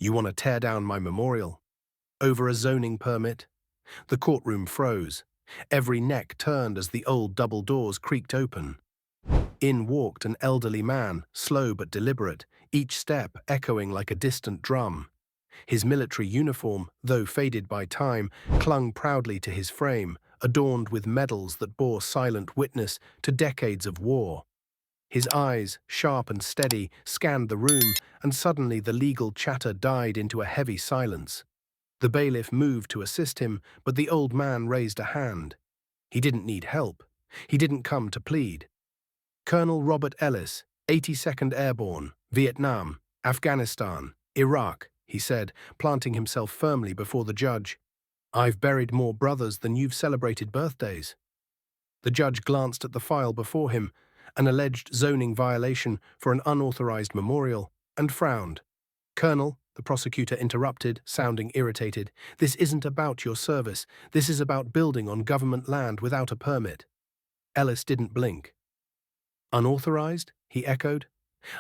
You want to tear down my memorial? Over a zoning permit? The courtroom froze. Every neck turned as the old double doors creaked open. In walked an elderly man, slow but deliberate, each step echoing like a distant drum. His military uniform, though faded by time, clung proudly to his frame, adorned with medals that bore silent witness to decades of war. His eyes, sharp and steady, scanned the room, and suddenly the legal chatter died into a heavy silence. The bailiff moved to assist him, but the old man raised a hand. He didn't need help. He didn't come to plead. Colonel Robert Ellis, 82nd Airborne, Vietnam, Afghanistan, Iraq, he said, planting himself firmly before the judge. I've buried more brothers than you've celebrated birthdays. The judge glanced at the file before him, an alleged zoning violation for an unauthorized memorial, and frowned. Colonel, the prosecutor interrupted, sounding irritated, this isn't about your service. This is about building on government land without a permit. Ellis didn't blink. Unauthorized? He echoed.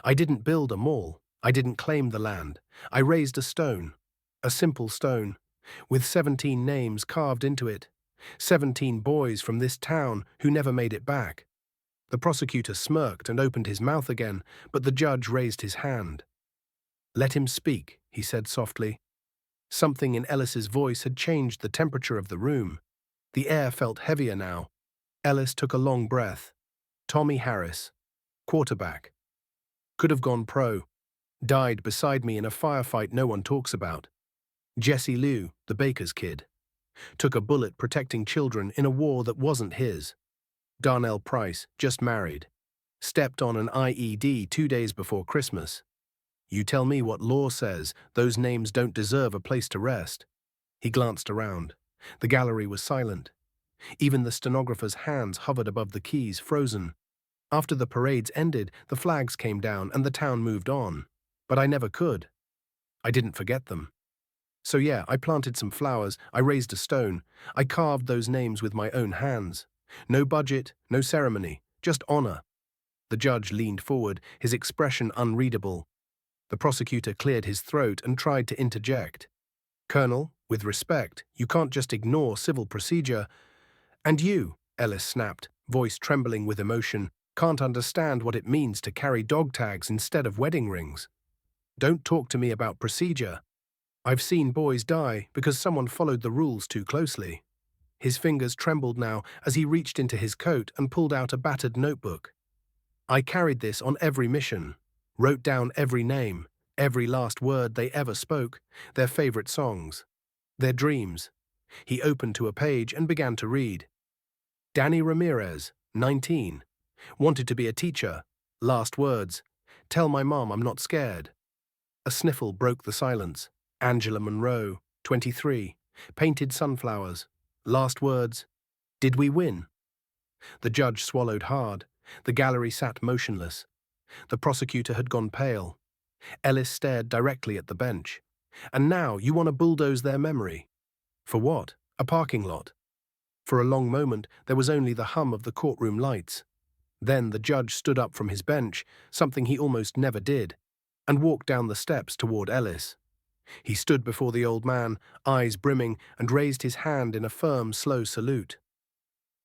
I didn't build a mall. I didn't claim the land. I raised a stone. A simple stone, with 17 names carved into it. 17 boys from this town who never made it back. The prosecutor smirked and opened his mouth again, but the judge raised his hand. Let him speak, he said softly. Something in Ellis's voice had changed the temperature of the room. The air felt heavier now. Ellis took a long breath. Tommy Harris, quarterback. Could have gone pro. Died beside me in a firefight no one talks about. Jesse Liu, the baker's kid. Took a bullet protecting children in a war that wasn't his. Darnell Price, just married. Stepped on an IED 2 days before Christmas. You tell me what law says those names don't deserve a place to rest. He glanced around. The gallery was silent. Even the stenographer's hands hovered above the keys, frozen. After the parades ended, the flags came down and the town moved on. But I never could. I didn't forget them. So yeah, I planted some flowers, I raised a stone, I carved those names with my own hands. No budget, no ceremony, just honor. The judge leaned forward, his expression unreadable. The prosecutor cleared his throat and tried to interject. Colonel, with respect, you can't just ignore civil procedure. And you, Ellis snapped, voice trembling with emotion, can't understand what it means to carry dog tags instead of wedding rings. Don't talk to me about procedure. I've seen boys die because someone followed the rules too closely. His fingers trembled now as he reached into his coat and pulled out a battered notebook. I carried this on every mission, wrote down every name, every last word they ever spoke, their favorite songs, their dreams. He opened to a page and began to read. Danny Ramirez, 19. Wanted to be a teacher. Last words. Tell my mom I'm not scared. A sniffle broke the silence. Angela Monroe, 23. Painted sunflowers. Last words. Did we win? The judge swallowed hard. The gallery sat motionless. The prosecutor had gone pale. Ellis stared directly at the bench. And now you want to bulldoze their memory. For what? A parking lot. For a long moment, there was only the hum of the courtroom lights. Then the judge stood up from his bench, something he almost never did, and walked down the steps toward Ellis. He stood before the old man, eyes brimming, and raised his hand in a firm, slow salute.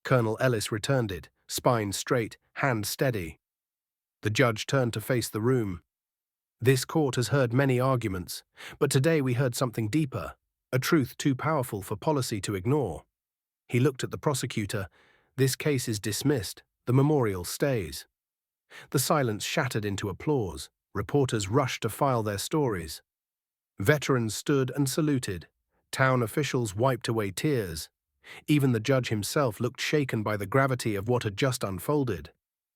Colonel Ellis returned it, spine straight, hand steady. The judge turned to face the room. This court has heard many arguments, but today we heard something deeper, a truth too powerful for policy to ignore. He looked at the prosecutor. This case is dismissed. The memorial stays. The silence shattered into applause. Reporters rushed to file their stories. Veterans stood and saluted. Town officials wiped away tears. Even the judge himself looked shaken by the gravity of what had just unfolded.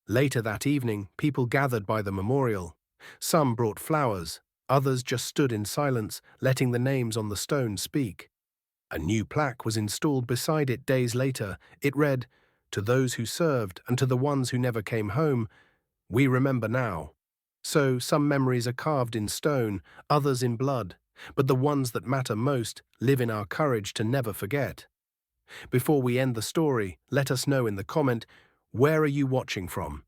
Later that evening, people gathered by the memorial. Some brought flowers, others just stood in silence, letting the names on the stone speak. A new plaque was installed beside it days later. It read, "To those who served and to the ones who never came home, we remember now." So some memories are carved in stone, others in blood, but the ones that matter most live in our courage to never forget. Before we end the story, let us know in the comment, where are you watching from?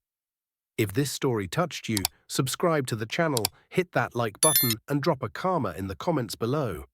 If this story touched you, subscribe to the channel, hit that like button, and drop a karma in the comments below.